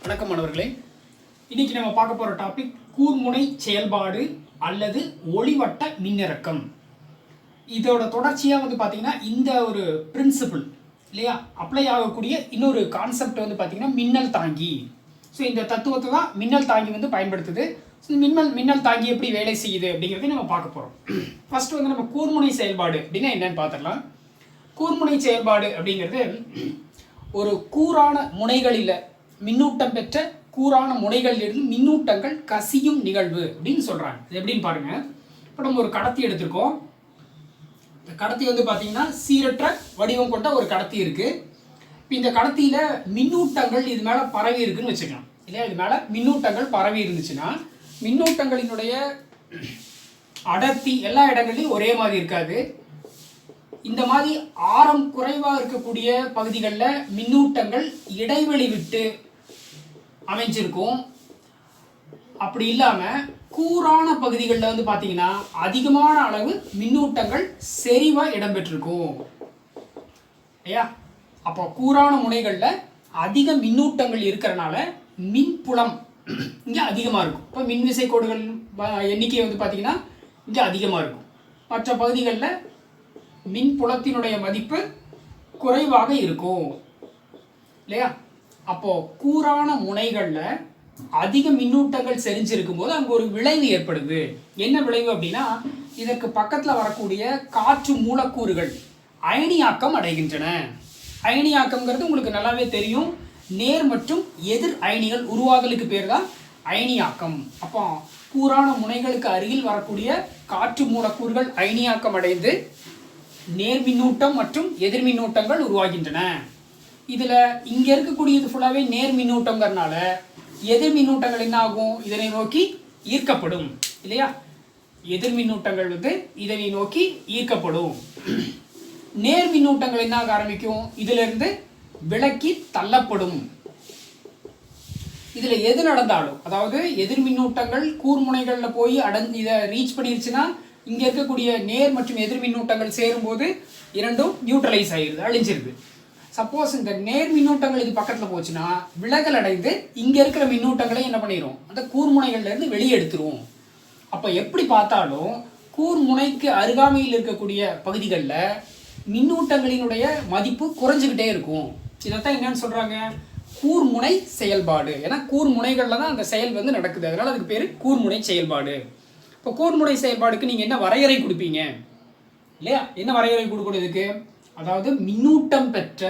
வணக்கம் மாணவர்களே. இன்னைக்கு நம்ம பார்க்க போற டாபிக் கூர்முனை செயல்பாடு அல்லது ஒளிவட்ட மின்னிறக்கம். இதோட தொடர்ச்சியா பாத்தீங்கன்னா இந்த ஒரு பிரின்சிபிள் இல்லையா அப்ளை ஆகக்கூடிய இன்னொரு கான்செப்ட் பாத்தீங்கன்னா மின்னல் தாங்கி. ஸோ இந்த தத்துவத்தை தான் மின்னல் தாங்கி பயன்படுத்துது. மின்னல் தாங்கி எப்படி வேலை செய்யுது அப்படிங்கிறதையும் நம்ம பார்க்க போறோம். ஃபர்ஸ்ட் நம்ம கூர்முனை செயல்பாடு அப்படின்னா என்னன்னு பார்த்துடலாம். கூர்முனை செயல்பாடு அப்படிங்கிறது ஒரு கூரான முனைகளில் மின்னூட்டம் பெற்ற கூரான முனைகளிலிருந்து மின்னூட்டங்கள் கசியும் நிகழ்வு அப்படின்னு சொல்றாங்க. இது எப்படின்னு பாருங்க. இப்போ நம்ம ஒரு கடத்தி எடுத்திருக்கோம். இந்த கடத்தி பார்த்தீங்கன்னா சீரற்ற வடிவம் கொண்ட ஒரு கடத்தி இருக்கு. இப்போ இந்த கடத்தியில மின்னூட்டங்கள் இது மேல பரவி இருக்குன்னு வச்சுக்கலாம் இல்லையா. இது மேல மின்னூட்டங்கள் பரவி இருந்துச்சுன்னா மின்னூட்டங்களினுடைய அடர்த்தி எல்லா இடங்கள்லையும் ஒரே மாதிரி இருக்காது. இந்த மாதிரி ஆரம் குறைவாக இருக்கக்கூடிய பகுதிகளில் மின்னூட்டங்கள் இடைவெளி விட்டு அமைஞ்சிருக்கும். அப்படி இல்லாமல் கூரான பகுதிகளில் பார்த்தீங்கன்னா அதிகமான அளவு மின்னூட்டங்கள் செறிவாக இடம்பெற்றிருக்கும் இல்லையா. அப்போ கூரான முனைகளில் அதிக மின்னூட்டங்கள் இருக்கிறனால மின்புலம் இங்கே அதிகமாக இருக்கும். இப்போ மின்விசை கோடுகள் எண்ணிக்கை பார்த்தீங்கன்னா இங்கே அதிகமாக இருக்கும். மற்ற பகுதிகளில் மின்புலத்தினுடைய மதிப்பு குறைவாக இருக்கும் இல்லையா. அப்போ கூரான முனைகள்ல அதிக மின்னூட்டங்கள் செறிஞ்சிருக்கும் போது அங்க ஒரு விளைவு ஏற்படுது. என்ன விளைவு அப்படின்னா இதற்கு பக்கத்துல வரக்கூடிய காற்று மூலக்கூறுகள் அயனியாக்கம் அடைகின்றன. அயனியாக்கம்ங்கிறது உங்களுக்கு நல்லாவே தெரியும். நேர் மற்றும் எதிர் அயனிகள் உருவாதலுக்கு பேர் தான் அயனியாக்கம். அப்போ கூரான முனைகளுக்கு அருகில் வரக்கூடிய காற்று மூலக்கூறுகள் அயனியாக்கம் அடைந்து நேர் மின்னூட்டம் மற்றும் எதிர் மின்னூட்டங்கள் உருவாகின்றன. இதுல இங்க இருக்கக்கூடியது ஃபுல்லாவே நேர் மின்னூட்டங்கிறதுனால எதிர் மின்னூட்டங்கள் என்ன ஆகும், இதனை நோக்கி ஈர்க்கப்படும் இல்லையா. எதிர் மின்னூட்டங்கள் இதனை நோக்கி ஈர்க்கப்படும். நேர் மின்னூட்டங்கள் என்ன ஆக ஆரம்பிக்கும், இதுல இருந்து விலக்கி தள்ளப்படும். இதுல எது நடந்தாலும் அதாவது எதிர் மின்னூட்டங்கள் கூர்முனைகள்ல போய் இதை ரீச் பண்ணிருச்சுன்னா இங்க இருக்கக்கூடிய நேர் மற்றும் எதிர் மின்னூட்டங்கள் சேரும்போது இரண்டும் நியூட்ரலைஸ் ஆகிடுது, அழிஞ்சிருது. சப்போஸ் இந்த நேர் மின்னூட்டங்கள் இது பக்கத்துல போச்சுன்னா விலகல் அடைந்து இங்க இருக்கிற மின்னூட்டங்களை என்ன பண்ணிடும், அந்த கூர்முனைகள்ல இருந்து வெளியே எடுத்துருவோம். அப்ப எப்படி பார்த்தாலும் கூர்முனைக்கு அருகாமையில் இருக்கக்கூடிய பகுதிகளில் மின்னூட்டங்களினுடைய மதிப்பு குறைஞ்சுக்கிட்டே இருக்கும். இதைத்தான் என்னன்னு சொல்றாங்க, கூர்முனை செயல்பாடு. ஏன்னா கூர்முனைகள்ல தான் அந்த செயல் நடக்குது, அதனால அதுக்கு பேரு கூர்முனை செயல்பாடு. இப்போ கூர்முனை செயல்பாடுக்கு நீங்க என்ன வரையறை கொடுப்பீங்க இல்லையா. என்ன வரையறை கொடுக்கணும் இதுக்கு, அதாவது மின்னூட்டம் பெற்ற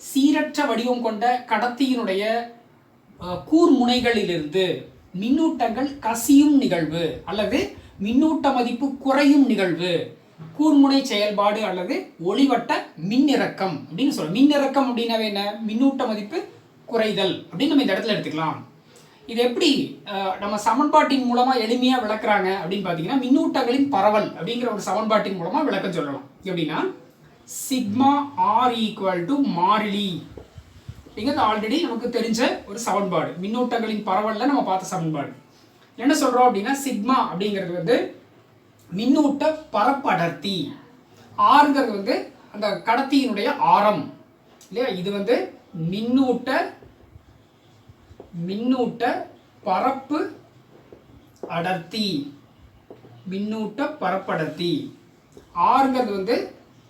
சீரற்ற வடிவம் கொண்ட கடத்தியினுடைய கூர்முனைகளிலிருந்து மின்னூட்டங்கள் கசியும் நிகழ்வு அல்லது மின்னூட்ட மதிப்பு குறையும் நிகழ்வு கூர்முனை செயல்பாடு அல்லது ஒளிவட்ட மின்னிறக்கம் அப்படின்னு சொல்றோம். மின்னிறக்கம் அப்படின்னாவே என்ன, மின்னூட்ட மதிப்பு குறைதல் அப்படின்னு நம்ம இந்த இடத்துல எடுத்துக்கலாம். இது எப்படி நம்ம சமன்பாட்டின் மூலமா எளிமையா விளக்குறாங்க அப்படின்னு பாத்தீங்கன்னா மின்னூட்டங்களின் பரவல் அப்படிங்கிற ஒரு சமன்பாட்டின் மூலமா விளக்கம் சொல்லலாம். எப்படின்னா சிக்மா ஆர் ஈக்குவல் டு மாறிலி அப்படிங்கிறது ஆல்ரெடி நமக்கு தெரிஞ்ச ஒரு சமன்பாடு. மின்னூட்டங்களின் பரவல்ல நம்ம பார்த்த சமன்பாடு. என்ன சொல்றோம் அப்படின்னா சிக்மா அப்படிங்கிறது மின்னூட்ட பரப்படர்த்தி, ஆறுங்கிறது அந்த கடத்தியினுடைய ஆரம் இல்லையா. இது மின்னூட்ட பரப்பு அடர்த்தி, மின்னூட்ட பரப்படர்த்தி. ஆறுங்கிறது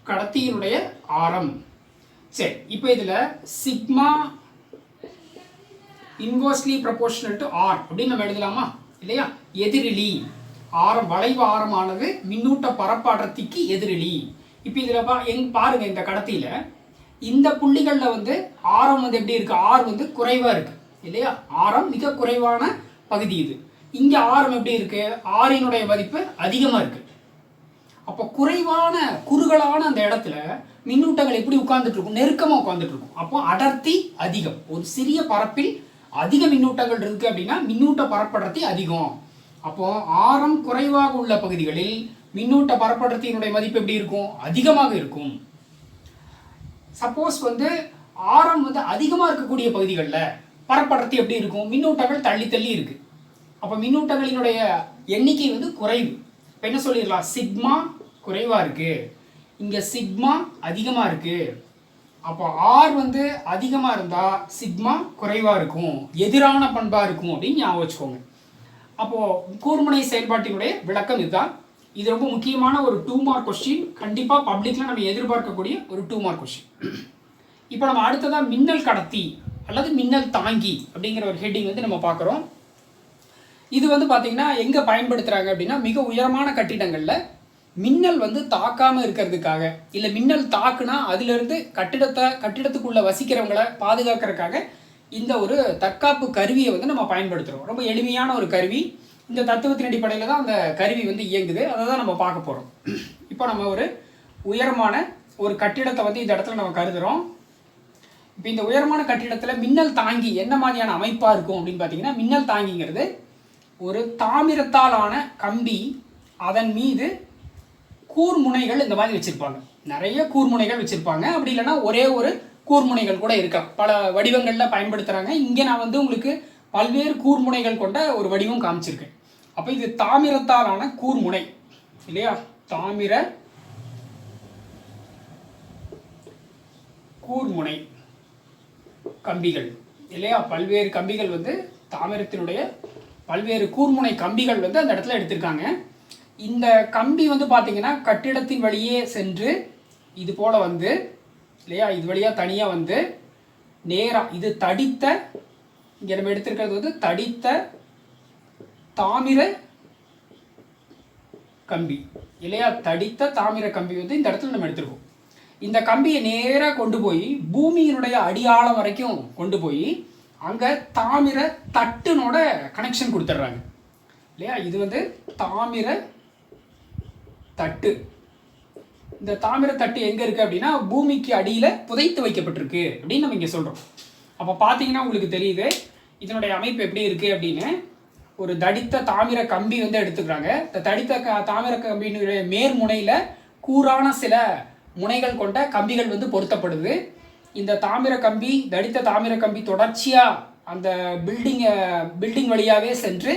கடத்தியினுடைய ஆரம். சரி, இப்போ இதுல sigma inversely proportional to R அப்படின்னு நம்ம எழுதலாமா இல்லையா. எதிரிலி ஆரம், வளைவு ஆரமானது மின்னூட்ட பரப்பு அடர்த்திக்கு எதிரிலி. இப்போ இதுல பாருங்க, இந்த கடத்தியில இந்த புள்ளிகள்ல ஆரம் எப்படி இருக்கு, ஆர் குறைவா இருக்கு இல்லையா. ஆரம் மிக குறைவான பகுதி இது. இங்க ஆரம் எப்படி இருக்கு, ஆரினுடைய மதிப்பு அதிகமா இருக்கு. அப்ப குறைவான குறுகலான அந்த இடத்துல மின்னூட்டங்கள் எப்படி உட்கார்ந்துட்டு இருக்கும், நெருக்கமா உட்கார்ந்துட்டு இருக்கும். அப்போ அடர்த்தி அதிகம். ஒரு சிறிய பரப்பில் அதிக மின்னூட்டங்கள் இருக்கு அப்படின்னா மின்னூட்ட பரப்படர்த்தி அதிகம். அப்போ ஆரம் குறைவாக உள்ள பகுதிகளில் மின்னூட்ட பரப்படர்த்தியினுடைய மதிப்பு எப்படி இருக்கும், அதிகமாக இருக்கும். சப்போஸ் ஆரம் அதிகமா இருக்கக்கூடிய பகுதிகளில் பரப்படர்த்தி எப்படி இருக்கும், மின்னூட்டங்கள் தள்ளி தள்ளி இருக்கு. அப்ப மின்னூட்டங்களினுடைய எண்ணிக்கை குறைவு. இப்போ என்ன சொல்லிடலாம், சிக்மா குறைவா இருக்கு, இங்க சிக்மா அதிகமா இருக்கு. அப்போ ஆர் வந்து அதிகமாக இருந்தால் சிக்மா குறைவாக இருக்கும், எதிரான பண்பாக இருக்கும் அப்படின்னு ஞாபகம் வச்சுக்கோங்க. அப்போது கூர்முனை செயல்பாட்டினுடைய விளக்கம் இதுதான். இது ரொம்ப முக்கியமான ஒரு 2 மார்க் கொஸ்டின், கண்டிப்பாக பப்ளிக்கில் நம்ம எதிர்பார்க்கக்கூடிய ஒரு 2 மார்க் கொஸ்டின். இப்போ நம்ம அடுத்ததாக மின்னல் கடத்தி அல்லது மின்னல் தாங்கி அப்படிங்கிற ஒரு ஹெட்டிங் வந்து நம்ம பார்க்குறோம். இது வந்து பார்த்திங்கன்னா எங்கே பயன்படுத்துகிறாங்க அப்படின்னா, மிக உயரமான கட்டிடங்களில் மின்னல் வந்து தாக்காமல் இருக்கிறதுக்காக, இல்லை மின்னல் தாக்குனா அதிலிருந்து கட்டிடத்துக்குள்ளே வசிக்கிறவங்களை பாதுகாக்கிறதுக்காக இந்த ஒரு தற்காப்பு கருவியை வந்து நம்ம பயன்படுத்துகிறோம். ரொம்ப எளிமையான ஒரு கருவி. இந்த தத்துவத்தின் அடிப்படையில் தான் அந்த கருவி வந்து இயங்குது. அதை தான் நம்ம பார்க்க போகிறோம். இப்போ நம்ம ஒரு உயரமான ஒரு கட்டிடத்தை வந்து இந்த இடத்துல நம்ம கருதுகிறோம். இப்போ இந்த உயரமான கட்டிடத்தில் மின்னல் தாங்கி என்ன மாதிரியான அமைப்பாக இருக்கும் அப்படின்னு பார்த்தீங்கன்னா, மின்னல் தாங்கிங்கிறது ஒரு தாமிரத்தால் ஆன கம்பி, அதன் மீது கூர்முனைகள் இந்த மாதிரி வச்சுருப்பாங்க. நிறைய கூர்முனைகள் வச்சுருப்பாங்க. அப்படி இல்லைன்னா ஒரே ஒரு கூர்முனைகள் கூட இருக்கலாம். பல வடிவங்களில் பயன்படுத்துகிறாங்க. இங்கே நான் வந்து உங்களுக்கு பல்வேறு கூர்முனைகள் கொண்ட ஒரு வடிவம் காமிச்சிருக்கேன். அப்போ இது தாமிரத்தாலான கூர்முனை இல்லையா, தாமிர கூர்முனை கம்பிகள் இல்லையா. பல்வேறு கம்பிகள் வந்து தாமிரத்தினுடைய பல்வேறு கூர்முனை கம்பிகள் வந்து அந்த இடத்துல எடுத்திருக்காங்க. இந்த கம்பி வந்து பார்த்தீங்கன்னா கட்டிடத்தின் வழியே சென்று இது போல் வந்து இல்லையா, இது வழியாக தனியாக வந்து நேராக இது தடித்த, இங்கே நம்ம எடுத்திருக்கிறது வந்து தடித்த தாமிர கம்பி இல்லையா. தடித்த தாமிர கம்பி வந்து இந்த இடத்துல நம்ம எடுத்துருக்கோம். இந்த கம்பியை நேராக கொண்டு போய் பூமியினுடைய அடியாழம் வரைக்கும் கொண்டு போய் அங்கே தாமிர தட்டுனோட கனெக்ஷன் கொடுத்துட்றாங்க இல்லையா. இது வந்து தாமிர தட்டு. இந்த தாமிர தட்டு எங்கே இருக்குது அப்படின்னா பூமிக்கு அடியில் புதைத்து வைக்கப்பட்டிருக்கு அப்படின்னு நம்ம இங்கே சொல்கிறோம். அப்போ பார்த்தீங்கன்னா உங்களுக்கு தெரியுது இதனுடைய அமைப்பு எப்படி இருக்குது அப்படின்னு. ஒரு தடித்த தாமிர கம்பி வந்து எடுத்துக்கிறாங்க. இந்த தடித்த தாமிர கம்பியினுடைய மேற்முனையில் கூரான சில முனைகள் கொண்ட கம்பிகள் வந்து பொருத்தப்படுது. இந்த தாமிர கம்பி, தடித்த தாமிர கம்பி தொடர்ச்சியாக அந்த பில்டிங் வழியாகவே சென்று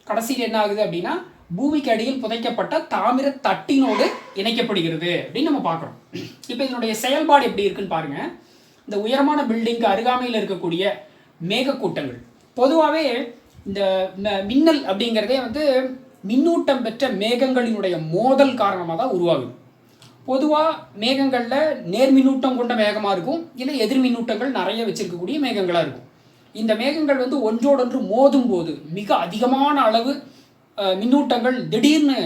கடைசியில் என்ன ஆகுது அப்படின்னா பூமிக்கு அடியில் புதைக்கப்பட்ட தாமிர தட்டினோடு இணைக்கப்படுகிறது அப்படின்னு நம்ம பார்க்குறோம். இப்போ இதனுடைய செயல்பாடு எப்படி இருக்குன்னு பாருங்கள். இந்த உயரமான பில்டிங்க்கு அருகாமையில் இருக்கக்கூடிய மேகக்கூட்டங்கள், பொதுவாகவே இந்த மின்னல் அப்படிங்கிறதே வந்து மின்னூட்டம் பெற்ற மேகங்களினுடைய மோதல் காரணமாக தான் உருவாகுது. பொதுவாக மேகங்களில் நேர் மின்னூட்டம் கொண்ட மேகமாக இருக்கும், இல்லை எதிர் மின்னூட்டங்கள் நிறைய வச்சிருக்கக்கூடிய மேகங்களாக இருக்கும். இந்த மேகங்கள் வந்து ஒன்றோடொன்று மோதும் போது மிக அதிகமான அளவு மின்னூட்டங்கள் திடீர்னு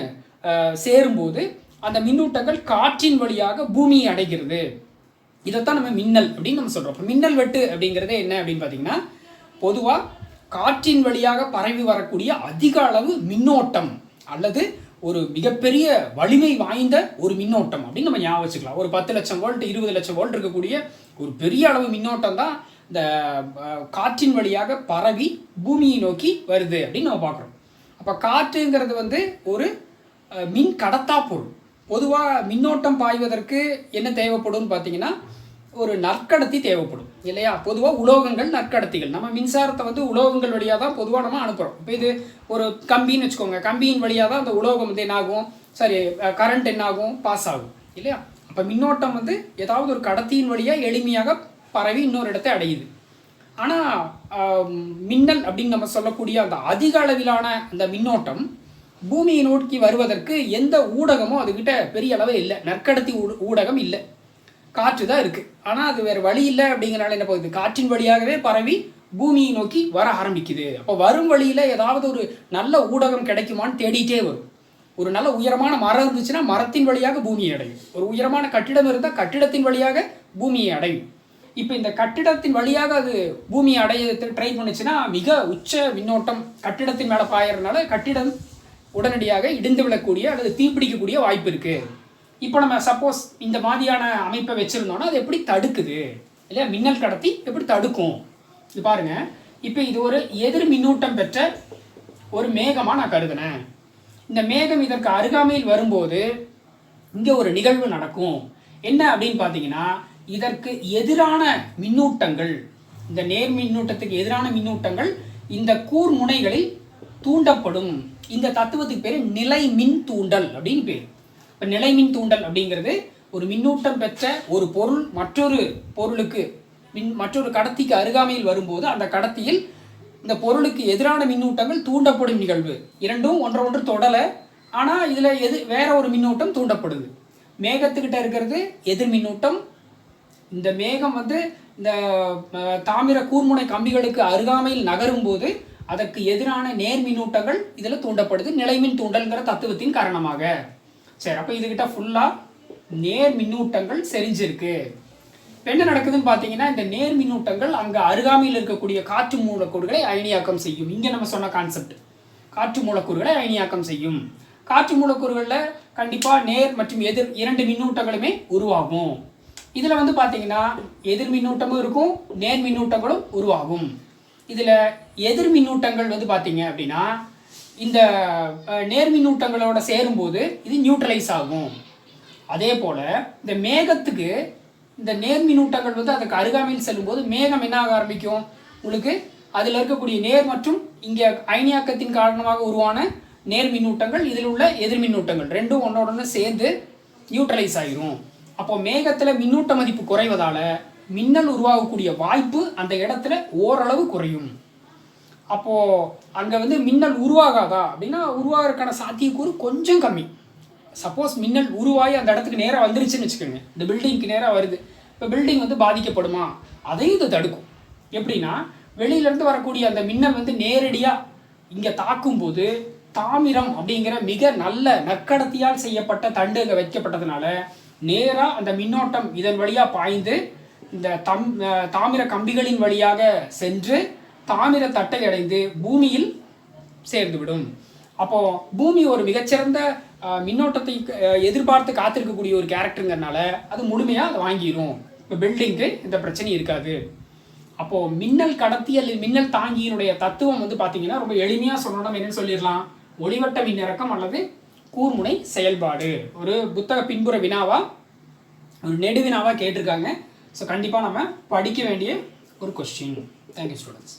சேரும்போது அந்த மின்னூட்டங்கள் காற்றின் வழியாக பூமியை அடைகிறது. இதைத்தான் நம்ம மின்னல் அப்படின்னு நம்ம சொல்கிறோம். இப்போ மின்னல் வெட்டு அப்படிங்கிறதே என்ன அப்படின்னு பார்த்தீங்கன்னா, பொதுவாக காற்றின் வழியாக பரவி வரக்கூடிய அதிக அளவு மின்னோட்டம் அல்லது ஒரு மிகப்பெரிய வலிமை வாய்ந்த ஒரு மின்னோட்டம் அப்படின்னு நம்ம ஞாபகம் வச்சுக்கலாம். ஒரு 10 லட்சம் வோல்ட் 20 லட்சம் வோல்ட் இருக்கக்கூடிய ஒரு பெரிய அளவு மின்னோட்டம் தான் இந்த காற்றின் வழியாக பரவி பூமியை நோக்கி வருது அப்படின்னு நம்ம பார்க்குறோம். அப்போ காற்றுங்கிறது வந்து ஒரு மின் கடத்தா பொருள். பொதுவாக மின்னோட்டம் பாய்வதற்கு என்ன தேவைப்படும் பார்த்தீங்கன்னா ஒரு நற்கடத்தி தேவைப்படும் இல்லையா. பொதுவாக உலோகங்கள் நற்கடத்திகள். நம்ம மின்சாரத்தை வந்து உலோகங்கள் வழியாக தான் பொதுவாக நம்ம அனுப்புகிறோம். இப்போ இது ஒரு கம்பின்னு வச்சுக்கோங்க, கம்பியின் வழியாக தான் அந்த உலோகம் வந்து என்னாகும், சரி கரண்ட் என்னாகும், பாஸ் ஆகும் இல்லையா. அப்போ மின்னோட்டம் வந்து ஏதாவது ஒரு கடத்தியின் வழியாக எளிமையாக பரவி இன்னொரு இடத்தை அடையுது. ஆனால் மின்னல் அப்படின்னு நம்ம சொல்லக்கூடிய அந்த அதிக அளவிலான அந்த மின்னோட்டம் பூமியை நோக்கி வருவதற்கு எந்த ஊடகமும் அதுக்கிட்ட பெரிய அளவு இல்லை. நற்கடத்தி ஊடகம் இல்லை, காற்று தான் இருக்குது. ஆனால் அது வேறு வழி இல்லை அப்படிங்கிறனால என்ன போகுது, காற்றின் வழியாகவே பரவி பூமியை நோக்கி வர ஆரம்பிக்குது. அப்போ வரும் வழியில் ஏதாவது ஒரு நல்ல ஊடகம் கிடைக்குமான்னு தேடிட்டே வரும். ஒரு நல்ல உயரமான மரம் இருந்துச்சுன்னா மரத்தின் வழியாக பூமியை அடையும். ஒரு உயரமான கட்டிடம் இருந்தால் கட்டிடத்தின் வழியாக பூமியை அடையும். இப்போ இந்த கட்டிடத்தின் வழியாக அது பூமியை அடைய ட்ரை பண்ணுச்சுன்னா மிக உச்ச மின்னோட்டம் கட்டிடத்தின் மேலே பாயறதுனால கட்டிடம் உடனடியாக இடிந்து விழக்கூடிய அல்லது தீப்பிடிக்கக்கூடிய வாய்ப்பு இருக்குது. இப்போ நம்ம சப்போஸ் இந்த மாதிரியான அமைப்பை வச்சுருந்தோன்னா அது எப்படி தடுக்குது இல்லையா, மின்னல் கடத்தி எப்படி தடுக்கும். இது பாருங்கள், இப்போ இது ஒரு எதிர் மின்னூட்டம் பெற்ற ஒரு மேகமாக நான் கருதுனேன். இந்த மேகம் இதற்கு அருகாமையில் வரும்போது இங்கே ஒரு நிகழ்வு நடக்கும். என்ன அப்படின்னு பார்த்தீங்கன்னா, இதற்கு எதிரான மின்னூட்டங்கள், இந்த நேர் மின்னூட்டத்துக்கு எதிரான மின்னூட்டங்கள் இந்த கூர் முனைகளில் தூண்டப்படும். இந்த தத்துவத்துக்கு பேர் நிலை மின் தூண்டல் அப்படின்னு பேர். இப்போ நிலை மின் தூண்டல் அப்படிங்கிறது ஒரு மின்னூட்டம் பெற்ற ஒரு பொருள் மற்றொரு பொருளுக்கு மற்றொரு கடத்திக்கு அருகாமையில் வரும்போது அந்த கடத்தியில் இந்த பொருளுக்கு எதிரான மின்னூட்டங்கள் தூண்டப்படும் நிகழ்வு. இரண்டும் ஒன்று தொடலை, ஆனால் இதில் வேற ஒரு மின்னூட்டம் தூண்டப்படுது. மேகத்துக்கிட்ட இருக்கிறது எதிர் மின்னூட்டம். இந்த மேகம் இந்த தாமிர கூர்முனை கம்பிகளுக்கு அருகாமையில் நகரும் போது அதற்கு எதிரான நேர் மின்னூட்டங்கள் இதில் தூண்டப்படுது, நிலைமின் தூண்டல்ங்கிற தத்துவத்தின் காரணமாக. சரி, அப்போ இதுகிட்ட ஃபுல்லாக நேர் மின்னூட்டங்கள் செறிஞ்சிருக்கு. இப்போ என்ன நடக்குதுன்னு பார்த்தீங்கன்னா, இந்த நேர் மின்னூட்டங்கள் அங்கே அருகாமையில் இருக்கக்கூடிய காற்று மூலக்கூறுகளை அயனியாக்கம் செய்யும். இங்கே நம்ம சொன்ன கான்செப்ட், காற்று மூலக்கூறுகளை அயனியாக்கம் செய்யும். காற்று மூலக்கூறுகளில் கண்டிப்பாக நேர் மற்றும் எதிர் இரண்டு மின்னூட்டங்களுமே உருவாகும். இதில் பார்த்தீங்கன்னா எதிர் மின்னூட்டமும் இருக்கும், நேர் மின்னூட்டங்களும் உருவாகும். இதில் எதிர் மின்னூட்டங்கள் பார்த்தீங்க அப்படின்னா இந்த நேர் மின்னூட்டங்களோட சேரும்போது இது நியூட்ரலைஸ் ஆகும். அதே போல் இந்த மேகத்துக்கு இந்த நேர் மின்னூட்டங்கள் அதுக்கு அருகாமையில் செல்லும்போது மேகம் என்ன ஆக ஆரம்பிக்கும், உங்களுக்கு அதில் இருக்கக்கூடிய நேர் மற்றும் இங்கே அயனியாக்கத்தின் காரணமாக உருவான நேர் மின்னூட்டங்கள் இதில் உள்ள எதிர் மின்னூட்டங்கள் ரெண்டும் ஒன்றோட சேர்ந்து நியூட்ரலைஸ் ஆகிரும். அப்போ மேகத்தில் மின்னூட்ட மதிப்பு குறைவதால் மின்னல் உருவாகக்கூடிய வாய்ப்பு அந்த இடத்துல ஓரளவு குறையும். அப்போது அங்கே மின்னல் உருவாகாதா அப்படின்னா உருவாகிறதுக்கான சாத்தியக்கூறு கொஞ்சம் கம்மி. சப்போஸ் மின்னல் உருவாகி அந்த இடத்துக்கு நேராக வந்துருச்சுன்னு வச்சுக்கோங்க, இந்த பில்டிங்க்கு நேராக வருது, இப்போ பில்டிங் பாதிக்கப்படுமா, அதையும் இது தடுக்கும். எப்படின்னா வெளியிலேருந்து வரக்கூடிய அந்த மின்னல் நேரடியாக இங்கே தாக்கும்போது தாமிரம் அப்படிங்கிற மிக நல்ல நற்கடத்தியால் செய்யப்பட்ட தண்டு அங்கே வைக்கப்பட்டதுனால நேராக அந்த மின்னோட்டம் இதன் வழியாக பாய்ந்து இந்த தாமிர கம்பிகளின் வழியாக சென்று தாமிர தட்டை அடைந்து பூமியில் சேர்ந்துவிடும். அப்போது பூமி ஒரு மிகச்சிறந்த மின்னோட்டத்தை எதிர்பார்த்து காத்திருக்கக்கூடிய ஒரு கேரக்டருங்கிறதுனால அது முழுமையாக அதை வாங்கிடும். இப்போ பில்டிங்க்கு இந்த பிரச்சனை இருக்காது. அப்போது மின்னல் கடத்தியல் மின்னல் தாங்கியினுடைய தத்துவம் பார்த்தீங்கன்னா ரொம்ப எளிமையாக சொல்லணும், என்னன்னு சொல்லிடலாம், ஒளிவட்ட மின்னிறக்கம் அல்லது கூர்முனை செயல்பாடு. ஒரு புத்தக பின்புற வினாவா ஒரு நெடுவினாவாக கேட்டிருக்காங்க. ஸோ கண்டிப்பாக நம்ம படிக்க வேண்டிய ஒரு கொஸ்டின். Thank you students.